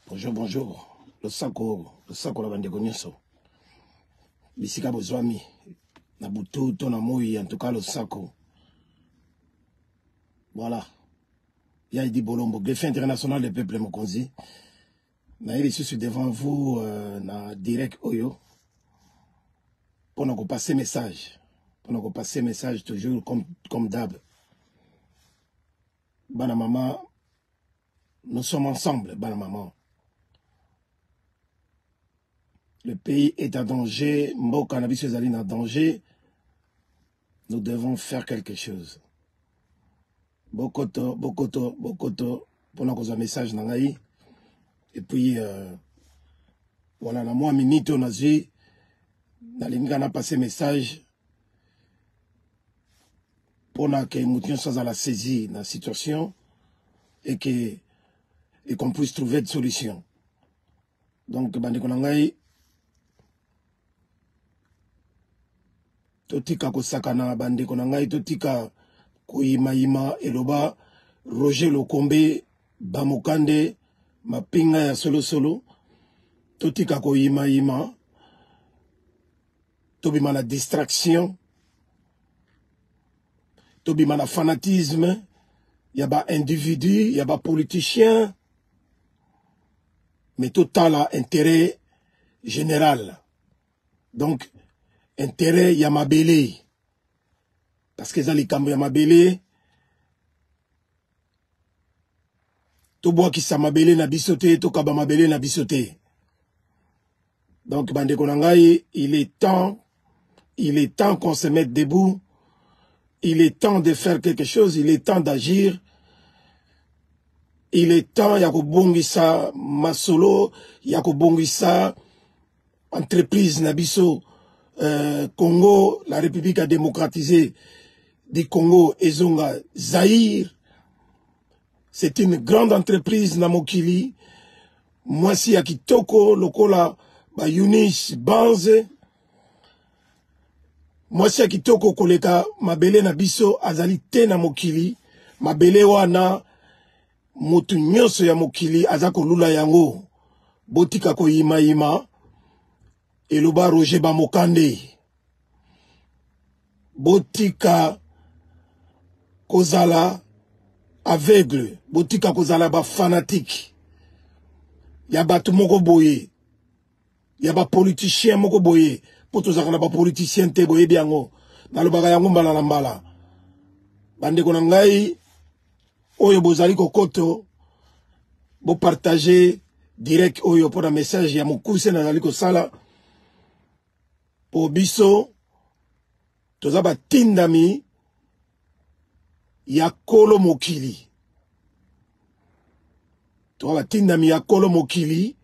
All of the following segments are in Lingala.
Bonjour, bonjour. Le sako la bande gonyoso. Bisika bozwami. Na butu, tona moui, en tout cas le sako. Voilà. Yaidi Bolombo, greffier international des peuples Mokonzi. Je suis devant vous, na direct Oyo. Pour nous passer message. Pour nous passer message toujours comme d'hab. Bana maman, nous sommes ensemble, bana maman. Le pays est en danger, Mbo Cannabis est en danger. Nous devons faire quelque chose. Bokoto, pour nous un message nangaï. Et puis, voilà, la moi minute on a dit, dans les n'a passé message pour que nous soyons à la saisie de la situation et qu'on puisse trouver des solutions. Donc, bandikonangaï, totika kosakana bandikonangaï, totika koyimayima eloba Roger Lokombe Bamokande mapinga ya solo totika koyimayima tobima na distraction tobima na fanatisme yaba individu yaba politicien mais total a intérêt général donc intérêt yamabele parce que ça les kambo yamabele to bois qui samabele na bisoté to kaba mabele na bisoté. Donc bande konangai, il est temps qu'on se mette debout, il est temps de faire quelque chose, il est temps d'agir, il est temps yako bongisa masolo, yako bongisa entreprise na biso Congo, la République a démocratisé du Congo ezonga Zaïre. C'est une grande entreprise na mokili. Moi si akitoko lokola ba Yunis Banze. Moi si akitoko koleka mabele na biso azali te na mokili. Mabele wana mutu nyoso ya mokili azako lula yango. Botika ko yima eloba Roger Bamokande. Botika kozala aveugle, botika kozala ba fanatique. Yaba tout moko boye. Yaba politicien moko boye. Poto zakana ba politicien te boye biango. Nalobaka yango mbala na mbala. Bande konangai oyo bozali kokoto bo partager direct oyo pour un message ya mokuse na zali ko sala po biso tozaba tindami ya kolo mokili. Toba tindami ya kolo mokili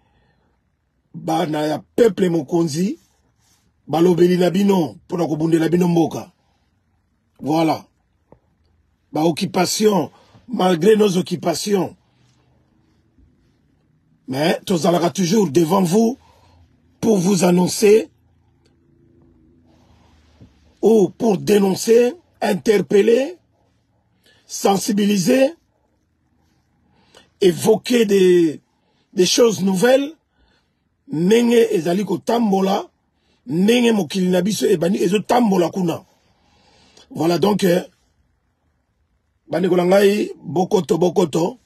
bana ya peuple mokonzi balobeli na bino pona kobundela bino mboka. Voilà. Ba occupation malgré nos occupations. Mais tozalaka toujours devant vous pour vous annoncer ou pour dénoncer, interpeller, sensibiliser, évoquer des choses nouvelles. Nenge ezaliko tambola, nenge mokili na biso ebani ezo tambola kuna. Voilà donc bande kolangai bokoto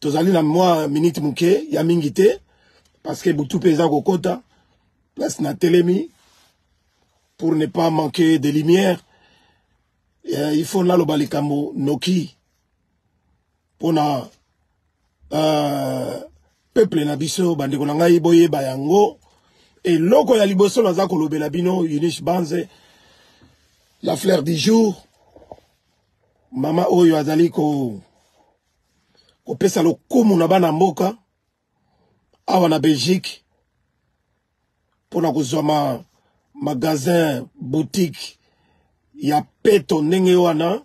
tozali na moi minute muke ya mingite parce que butu peza kokota place na telemi pour ne pas manquer de lumière. Il faut là le balikambo noki pour na peuple na biso bande konangai boye bayango et loko ya liboso naza kolobela bino Yunis Banze la fleur du jour mama oyo azali ko pesa lokumu na bana mboka awa na Belgique pour na kozwa magasin boutique ya peto ndenge wana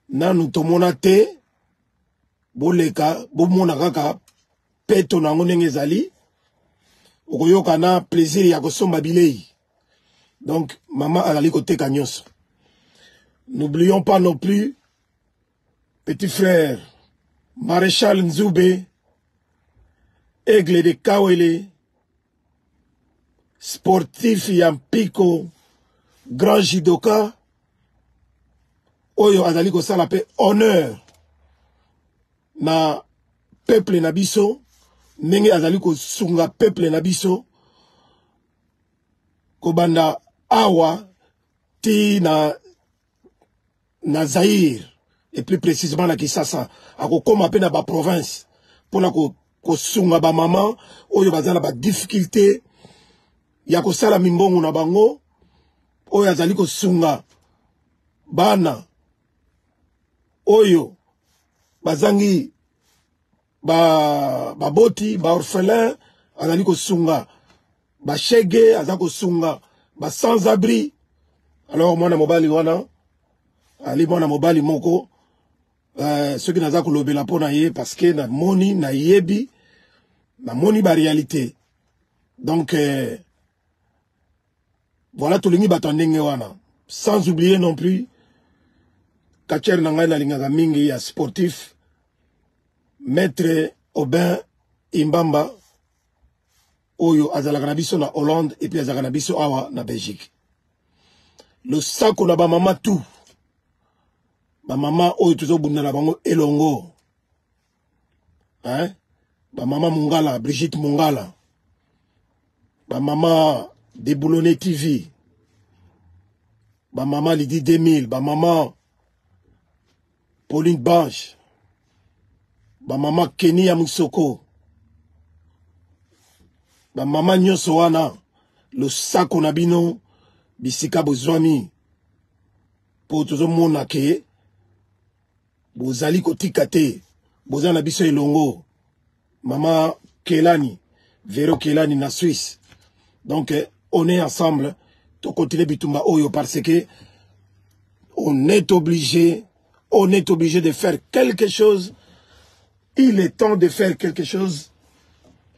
nanu tomona te boleka bomona kaka peto nango ndenge ezali okoyoka na plaisir ya kosomba bilei. Donc maman azali koteka nyonso. N'oublions pas non plus petit frère Maréchal Nzoube, Aigle de Kawele, sportif Yampiko, grand judoka, oyo azali ko sala pe honneur na peuple na biso, ndenge azali ko sunga peuple na biso, kobanda awa ti na Zaïre, et plus précisément na Kisasa, ako koma pe na ba province, pona ko sunga ba maman, oyo bazala ba difficulté, ya ko sala mimbongo na bango, oyo azali ko sunga bana, oyo bazangi ba boti, ba orphelin, azali ko sunga ba shege, azali ko sunga ba sans abri. Alors mwana mobali wana ali mwana mobali moko ceux qui naza ko lobela pona ye parce que na moni na yebi na moni ba réalité. Donc voilà tout lingi batandenge wana, sans oublier non plus Kacher Nangai na lingaka mingi ya sportif Maître Aubin Imbamba oyo azalaka na biso na Hollande et puis azalaka na biso awa na Belgique. Le sako na ba mama tout. Ba mama oyo tuzo bunda na bango elongo. Hein? Ba mama Mungala, Brigitte Mungala. Ba mama Déboulonné TV. Ba mama Lydie 2000, ba mama Pauline Banche, ba mama Kenny Amusoko, ba mama nyonso wana, le sako na bino, bisika bozwami, po tozo mona ke, bozali kotika te, bozana biso elongo, mama Kelani, Vero Kelani na Suisse. Donc, on est ensemble, to continue bitumba oyo parce que, on est obligé de faire quelque chose. Il est temps de faire quelque chose.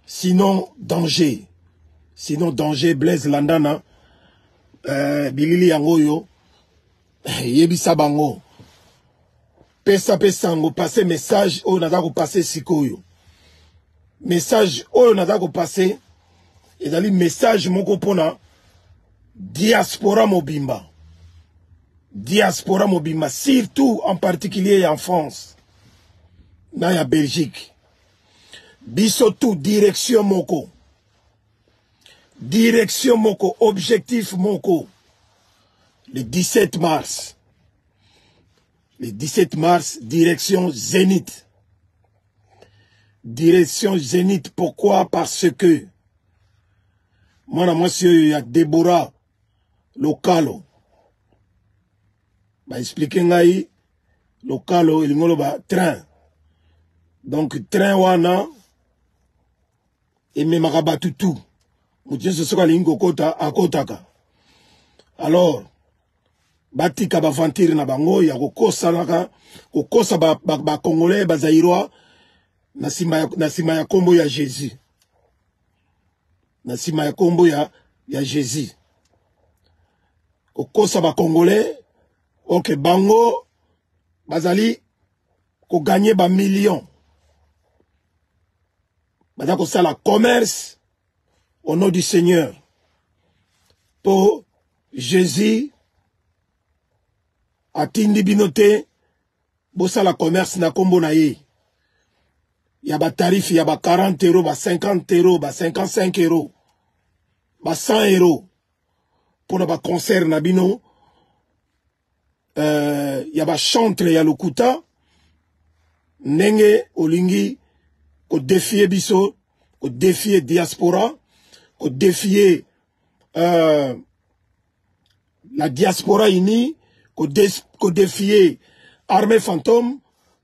Sinon, danger. Sinon, danger, Blaise Landana, Bilili Yangoyo, Yebisa Bango. Pesa Pesango, passer message, oh, nazako passer sikoyo. Message, oh, nazako passer, et dali message, moko pona, diaspora mobimba. Diaspora mobima, surtout en particulier en France, dans la Belgique. Bisotou, direction moko. Direction moko, objectif moko. Le 17 mars. Le 17 mars, direction Zénith. Direction Zénith, pourquoi? Parce que, moi, monsieur, il y a Déborah Localo. Bah, expliquer ngai localo ilingolo ba train. Donc train wana et même tout. Mutien se sera lingo kota akotaka. Alors batika ba ventir na bango ya kokosa naka kokosa ba congolais ba zaïrois na sima ya kombo ya Jésus. Na sima ya kombo ya Jésus. Kokosa ba congolais. Ok, bango, bazali, ko gagner ba millions. Bazali ko sala commerce au nom du Seigneur. Pour Jésus, atindi binote, bo sala commerce na kombo na ye. Ya ba tarif, ya ba 40 euros, ba 50 euros, ba 55 euros, ba 100 euros. Pour na ba concert na bino, y a ba chantre ya lokuta nenge olingi ko défier biso, ko défier diaspora, ko défier la diaspora unie, ko défier armée fantôme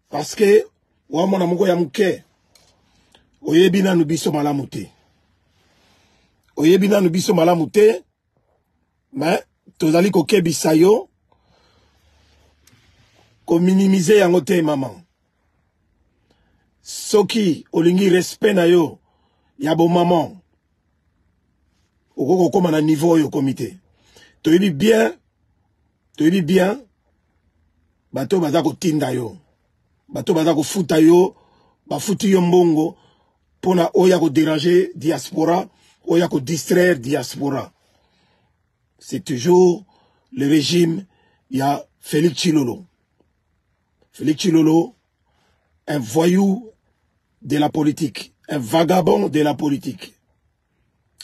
parce que wa mona moko ya muke oyebina nu biso malamu te. Oyebina nu biso malamu te, mais tozali ko kebisa yo ko minimiser yango te maman. Soki olingi respect na yo ya bo maman okoko koma na niveau yo comité. Toyebi bien bato baza ko tinda yo, bato baza ko futa yo bafuti yo mbongo pona oya ko déranger diaspora, oya ko distraire diaspora. C'est toujours le régime, il y a Félix Tshilolo. Félix Tshilolo, un voyou de la politique, un vagabond de la politique,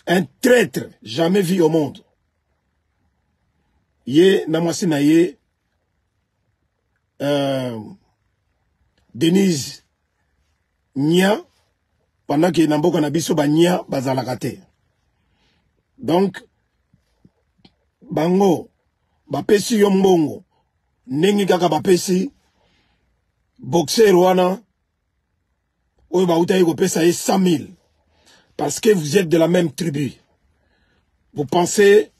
un traître jamais vu au monde. Yé namwasi na ye Denise Nia pendant que namboka na biso ba Nia bazalaka te. Donc bango bapesi yo mbongo ndenge kaka bapesi boxer wana oyo bauta ye kopesa ye 100 000 parce que vous êtes de la même tribu. Vous pensez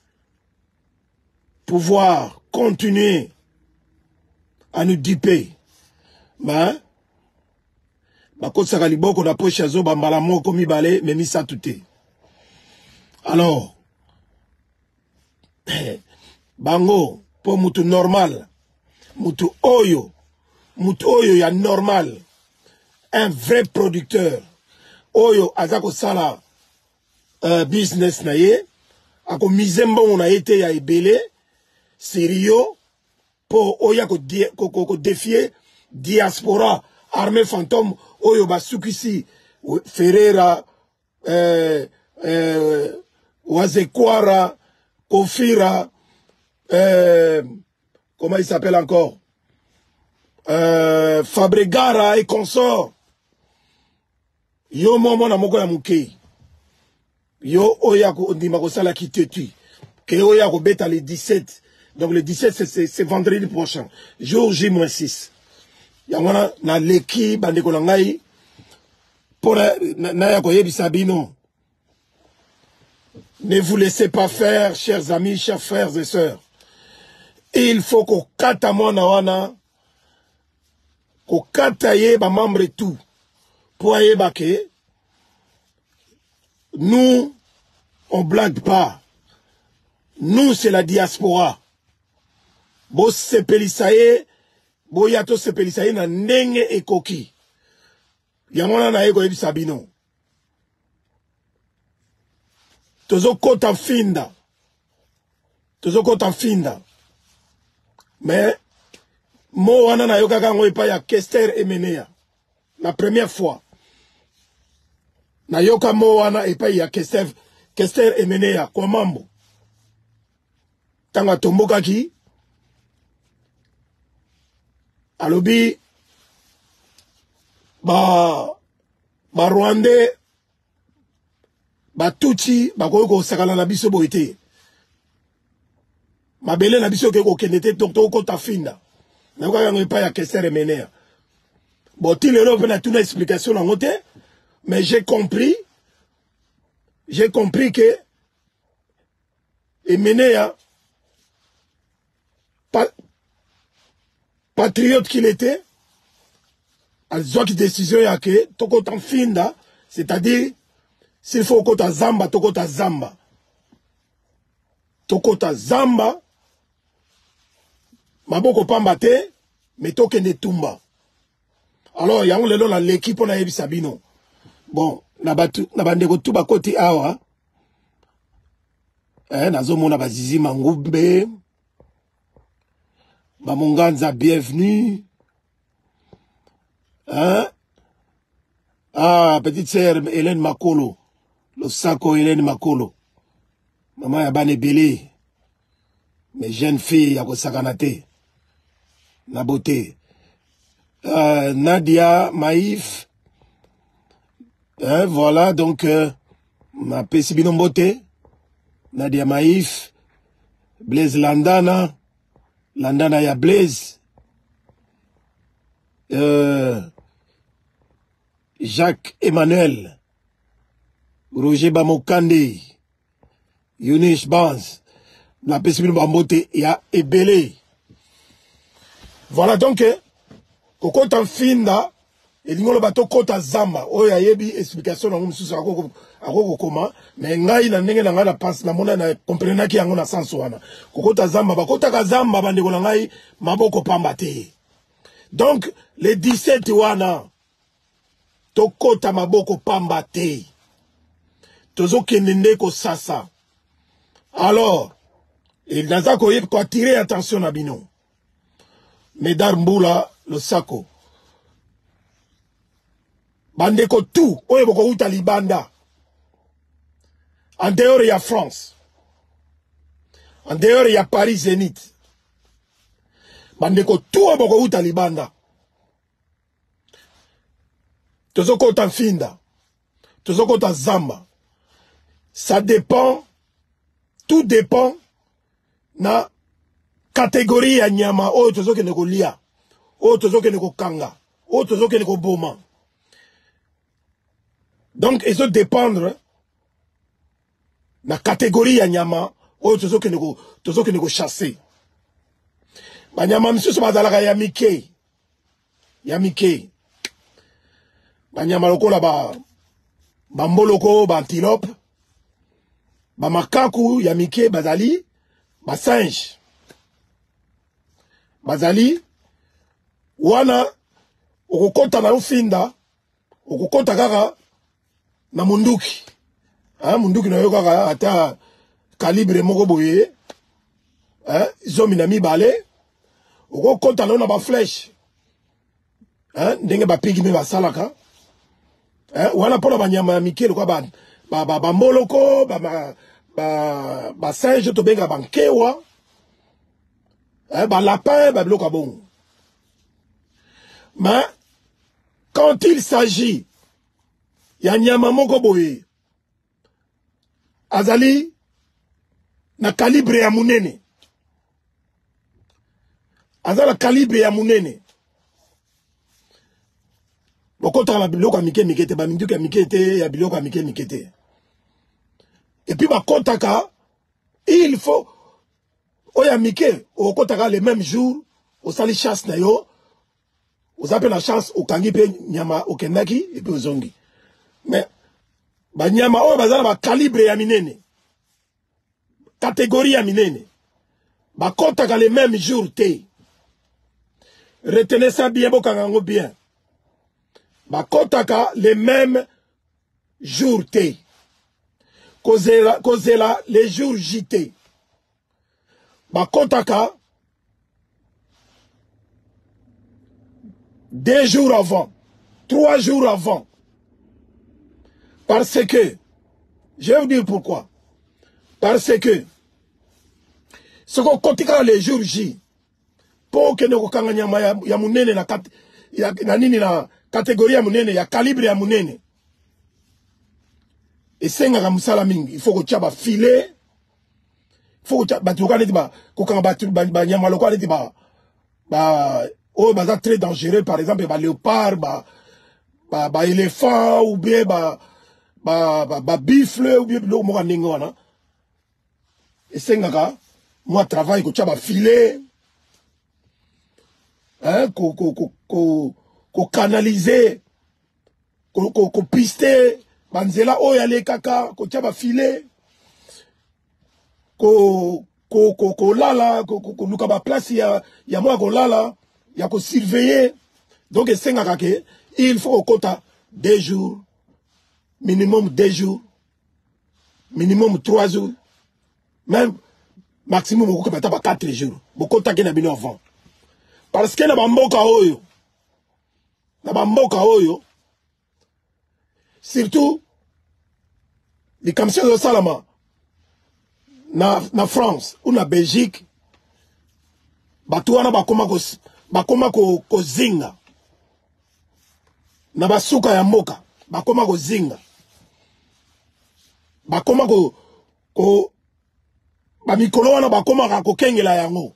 pouvoir continuer à nous duper. Mais bakosaka liboko na poche azo bambala moko mibale memisa tuté. Alors bango po mutu normal, mutu oyo ya normal, un vrai producteur oyo azako sala business na ye ako mizembo na été ya ebele sérieux pour oya ko défier diaspora armée fantôme oyo basukisi Ferreira Wazekwara Kofira comment il s'appelle encore Fabregara et consorts. Yo momo na moko ya muke yo oya ko ndima ko sala ki tetu ke oya ko beta le 17. Donc le 17 c'est vendredi prochain, jour J-6. Yangona na leki bande ko ngai pour na ya ko yebisa bino. Ne vous laissez pas faire, chers amis, chers frères et sœurs. Il faut qu'on kata mwana wana ko kata ye ba membre tout pour ayeba que nous on blague pas. Nous c'est la diaspora. Bo sepelisaye bo yato sepelisaye na ndenge ekoki. Yamona na ego ebisa bino. Tozo kota finda. Mais mo wana na yoka kango epa ya Kester Emenea. La première fois. Na yoka mo wana epa ya Kester Emenea kwa mambo. Tanga tomboka ki alobi ba Rwandais ba Tutsi ba ko sakala na biso boite. Mabele na biso ke ko kenete dokto ko tafinda. Na ko yango pa ya Kester Emenea. Bon ti le ro na tuna explication na ngote, mais j'ai compris que Emenea patriote qu'il était, à une décision ya que toko tanfinda, c'est-à-dire s'il faut kota zamba, toko ta zamba. Toko ta zamba, maboko pamba te, mais toke ne tumba. Alors yango lelo na l'équipe na yebi sabino. Bon, na bandeko tout ba koti awa. Nazo mona bazizi mangube. Bamunganza bienvenue. Ah, petite sœur Hélène Makolo. Le sako Hélène Makolo. Maman ya bane belé. Mes jeunes filles ya ko sakanate. Na beauté. Nadia Maïf. Voilà, donc, ma pesibino beauté. Nadia Maïf. Blaise Landana. Landana ya Blaise. Jacques Emmanuel. Roger Bamokande. Yunis Banz. La pesibino beauté ya Ebele. Voilà, donc, Koko Tanfinda, et l'ingolo bato kota zamba, oya yebi explication na ngumsusu akoko koma, mais ngai na ndenge na ngai na passe na mona na comprendre ki yango na sens wana. Koko ta zamba ba kota ka zamba bandeko na ngai maboko pamba te. Donc les 17 wana tokota maboko pamba te. Tozo kenende ko sasa. Alors, il n'a pas attiré attention à Bino. Médard Mboula, le sako. Bandeko tout, oye boko uta libanda. En dehors, il y a France. En dehors, il y a Paris Zénith. Bandeko tout, boko uta libanda. Tozo kota finda. Tozo kota zamba. Ça dépend, tout dépend na catégorie ya nyama oyo tozo kende ko lia, oyo tozo kende ko kanga, oyo tozo kende ko boma. Donc ils doivent dépendre na catégorie ya nyama oyo tozo kende ko chasser. Ba nyama misusu bazalaka ya mike. Ya mike. Ba nyama lokola ba mboloko, ba antilope. Ba makaku ya mike bazali ba singe bazali wana okokota na ufinda okokota kaka na munduki munduki na yo kaka ata calibre moko boye zomi na mibale okokota na ba flèche ndenge ba pigi me basalaka wana pona banyama ya mike lokwa ba moloko ba singe to benga bankewa ba lapin ba biloko bon. Mais quand il s'agit ya nyama moko boye azali na calibre ya munene azala calibre ya munene bokota ba biloko ya mike mike te ba minduki ya mike te ya biloko ya mike mike te. Et puis, il faut, oya mike, au kotaka le même jour, au sali chasse na yo, au appelle la chance, au kangi pe nyama, au kendaki, et puis au zongi. Mais, ba nyama, oya bazala ba calibre ya minene, catégorie ya minene, ba kotaka le même jour te. Retenez ça bien, bokangango bien. Ba kotaka le même jour te. Kozela les jours JT. Bakotaka 2 jours avant, 3 jours avant. Parce que, je vais vous dire pourquoi. Parce que, ce qu'on kotika les jours J, pour que nous kanga nyama ya munene na nini na catégorie ya munene, ya calibre ya munene. Et c'est un musala mingi. Il faut que tu aies filet. Il faut que tu aies très dangereux. Par exemple, léopard, éléphant, ou bien bifle, ou bien et c'est un moi travail que tu aies filet. Qu'on canaliser. Qu'on pister. Banzela oyale kaka ko tia ba filet ko lala ko luka ba place ya moi ko lala ya ko surveiller. Donc esenga kake il faut kota 2 jours minimum 2 jours minimum 3 jours même maximum ko kata ba 4 jours bokota ke na bino avant parce que na bamboka oyo surtout les commissions de Salama na France ou na Belgique batuana bakoma ko zinga na basuka ya mboka bakoma ko zinga bakoma ko bamikolo wana bakoma ko kengela yango.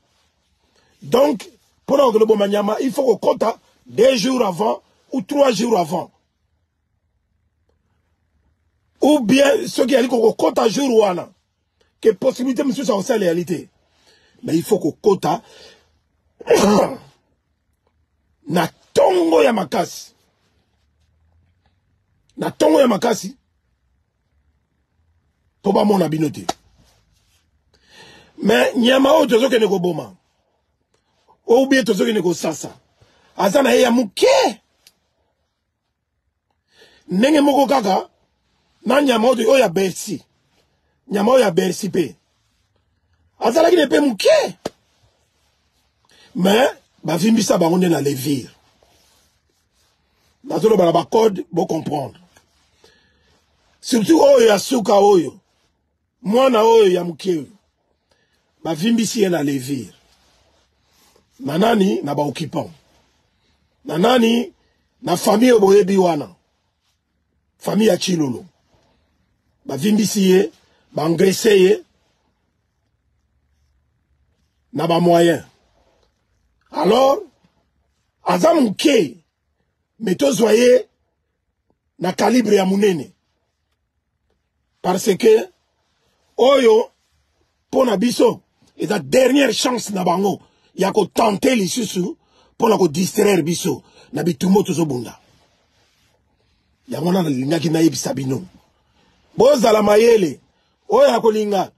Donc pour que le bon manyama il faut qu'on compte 2 jours avant ou 3 jours avant. Ou bien ceux qui ont dit qu'on compte à jour ou ana. Que possibilité, monsieur, ça aussi la réalité. Mais il faut qu'on compte na tongo ya makasi. Na tongo ya makasi. Toba mon abinote. Mais nyama o tozo kene ko boma. Ou bien tozo kene ko sasa. Azana ya muke. Nenge moko kaka, na nyama oya Bercy. Nyama oya Bercy pe. Azalaki ne pe mukie. Mais, ba vimbisa bango na levire. Nazolo ba code, bo comprendre. Surtout oyo ya suka oyo. Mwana oyo ya mukie. Ba vimbisi na levire. Nanani na ba occupant. Nanani na famille oboyebi wana. Famille ya Chilolo. Ba vimbisi ye, ba engraisser ye. Na ba moyen. Alors, azam ke, meto zoye na calibre ya munene. Parce que, oyo, pona biso, et la dernière chance na bango, ya ko tenter lisusu, pona ko distraire biso, na bitumo tozo bunda. Ya wana na linga ki na yebisa bino. Boza la mayele, oyo ya ko linga,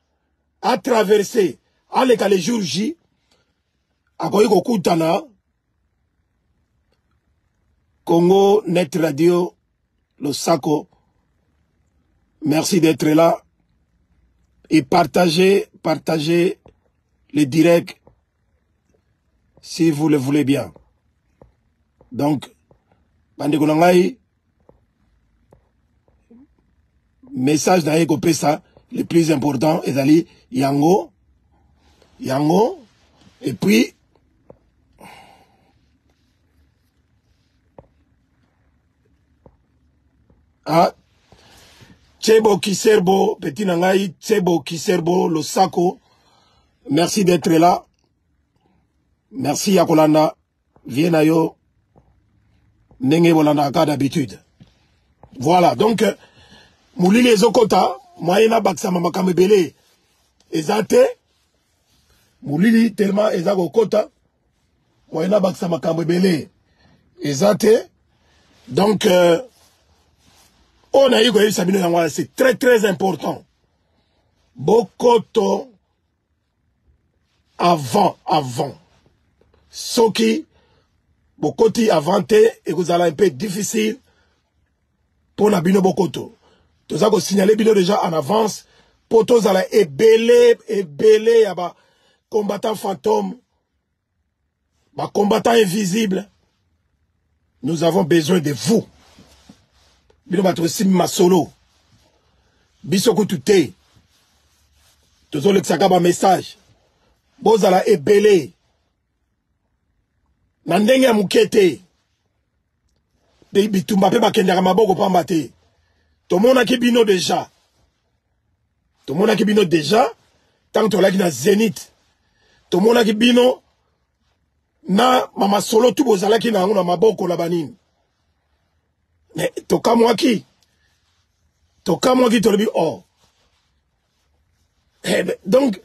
a traversé, aleka le jour J, akoyi kokutana Congo Net Radio Losako. Merci d'être là et partagez les directs si vous le voulez bien. Donc bande konangai message d'ailleurs copé ça le plus important ezali yango et puis Tchebo Kiserbo, petit nangai, Tchebo Kiserbo, Losako, merci d'être là. Merci Yakolanda, Vienayo, Nenge Bolanda, cas d'habitude. Voilà, donc, Mouli les Okota, Moyena Baksama Makamebele, Ezate, Mouli tellement Ezago Kota, Moyena Baksama Makamebele, Ezate, donc, on a eu c'est très très important. Bokoto avant. Soki, Bokoti avanté et vous allez un peu difficile pour Nabino Bokoto. Tout ça, vous signalez bino déjà en avance. Pour tous allez ébélé, yaba combattant fantôme, combattant invisible. Nous avons besoin de vous. Bino batrosim ma solo. Bisoko tuté. Tozo le ksakaba message. Bozala ebele. Nandenge mukete. De bitumba pe bakendaka maboko pambate. Tomona ki bino déjà. Tant que tu na Zénith. Tomona ki bino na mama solo tu bozala ki na maboko la banine. Mais toka moi qui tolobi oh. Donc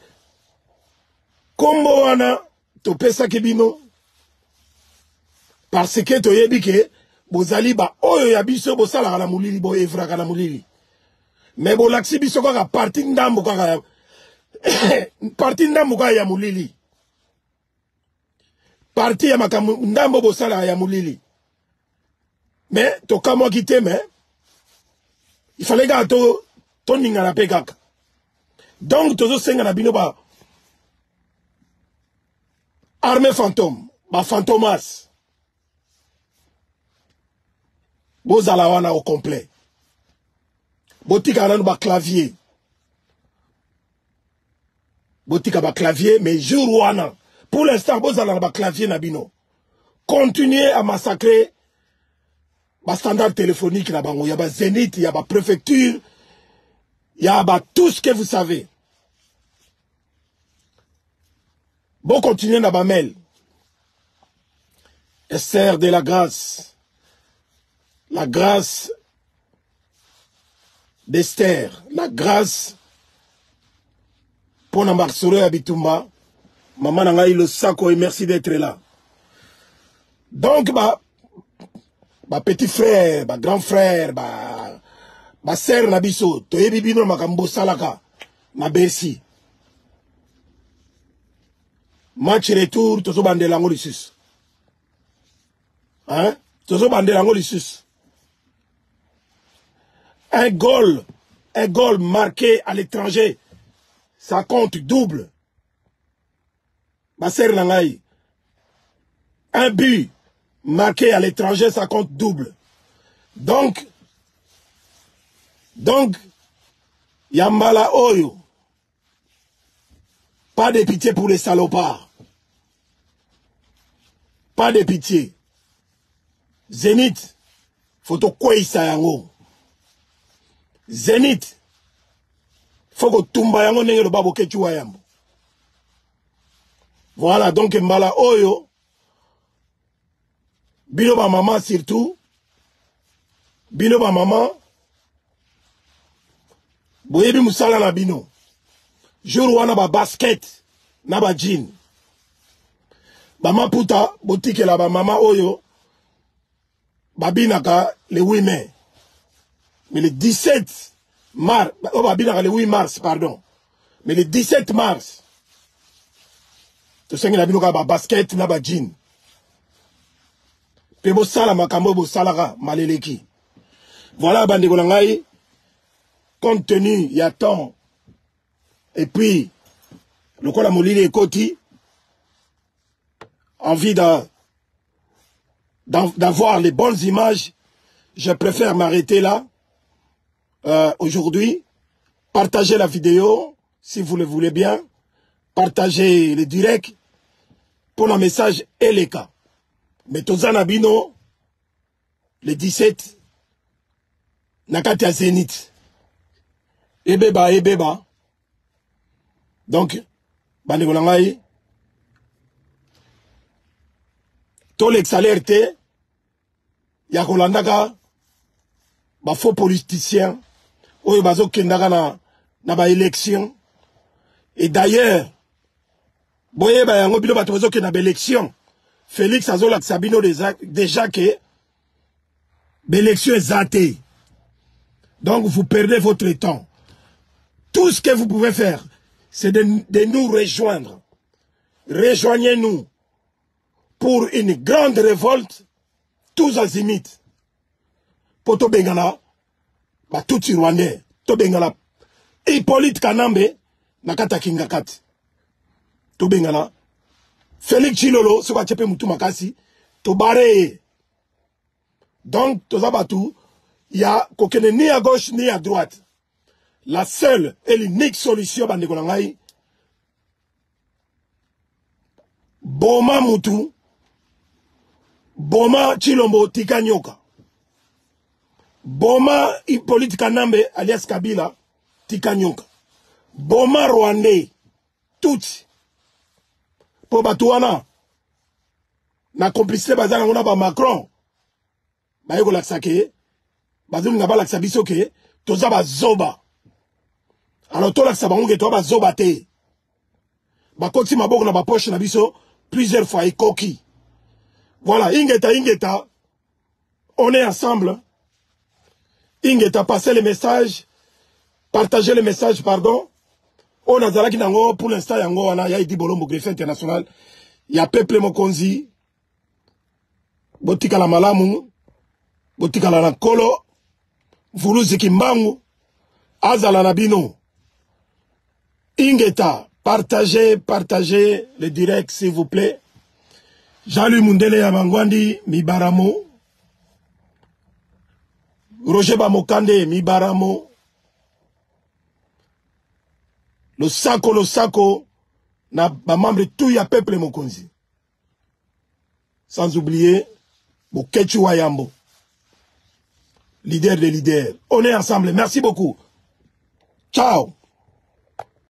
kombo wana to pesa kebino parce que to yebi ke bozali ba oyo ya biso bosala na mulili bo evraka na mulili. Mais bo laksi biso ka parti ndambo ka parti ndambo ka ya mulili. Parti ya makamu ndambo bosala ya mulili. Mais, toka moi qui t'aime, il fallait que ton ninga na pekaka. Donc, tozo senga na bino ba armée fantôme, ba fantomas. Bozala wana au complet. Botika nan ba clavier. Botika ba clavier, mais jour wana. Pour l'instant, bozala ba clavier na bino. Continuez à massacrer ba standard téléphonique na bango, y a ba Zénith, y a ba préfecture, y a ba tout ce que vous savez. Bon, continuez na ba mail. Esther de la grâce d'Esther, la grâce pour Nambarsore Abitumba, maman nangaï le sako et merci d'être là. Donc, ba petit frère, ba grand frère, ba sœur nabiso, to yebi bino makambo salaka, na Bercy. Match retour, tozo bande lango lisus. Hein? Tozo bande lango lisus. Un goal marqué à l'étranger, ça compte double. Un but marqué à l'étranger, ça compte double. Donc, Yambala Oyo, pas de pitié pour les salopards. Pas de pitié. Zénith, faut que tu yango. Zénith, faut que tu yango nenge le babo ketu wayambo. Voilà, donc Mbala Oyo, bino ba maman surtout, bino ba maman, boyebi musala na bino. Jour wana ba basket, na ba jean. Ba maputa, botike la ba mama Oyo, babinaka le 8 mai. Mais le 17 mars, oh babinaka le 8 mars, pardon. Mais le 17 mars, to sengi la binoka ba basket na ba jean. Pe bo sala makambo bo salaka maleleki. Voilà bandeko na ngai, compte tenu il y a temps et puis le kola molili ekoti, envie d'avoir les bonnes images, je préfère m'arrêter là aujourd'hui. Partagez la vidéo si vous le voulez bien, partagez le direct pour un message et les cas. Mais Tozana Bino, le 17, Nakati à Zénith. Ebeba. Donc, Bandegolangaï, tous les salaires, Yakolandaka, ba faux politiciens, Oyo bazo kendaka na ba élection. Et d'ailleurs, boye ba yango bilo bato bazo kenda ba élection. Félix Azola Sabino déjà que l'élection est zatée. Donc vous perdez votre temps. Tout ce que vous pouvez faire, c'est de nous rejoindre. Rejoignez-nous pour une grande révolte, tous azimuts. Poto Bengala, ba tout Rwandais, to Bengala, Hippolyte Kanambe, nakata kingakat. To Bengala, Félix Chilolo, ce va tchepe moutou makasi, to bare. Donc, to zabatu, il y a kokene ni à gauche ni à droite. La seule et l'unique solution, bandekolangai, Boma Moutou, Boma Chilombo Tikanyoka, Boma Hippolyte Kanambe alias Kabila Tikanyoka, Boma Rwandais, toutes. Pour Batouana, na complicité bazana on a ba Macron, ba yeko laksake, bazou nga ba laksabiso ke, toza ba zoba. Alors to laksa bango ke to ba zoba te. Ba koti maboko na ba poche na biso plusieurs fois et coquille. Voilà, ingeta, on est ensemble. Ingeta, passez les messages, partagez les messages, pardon. On a zalaki nango, pour l'instant, yango, on a yaïdi bolombo greffe international. Il y a peuple mokonzi. Botika la malamu. Botika la nakolo. Vuluzi kimbangu. Azala nabino. Ingeta, partagez le direct, s'il vous plaît. Jean-Louis Mundele Yabangwandi, Mibaramo. Roger Bamokande, Mibaramo. Le sako, na ba membre tout ya peuple mokonzi. Sans oublier, Bokechu Wayambo. Leader des leaders. On est ensemble. Merci beaucoup. Ciao.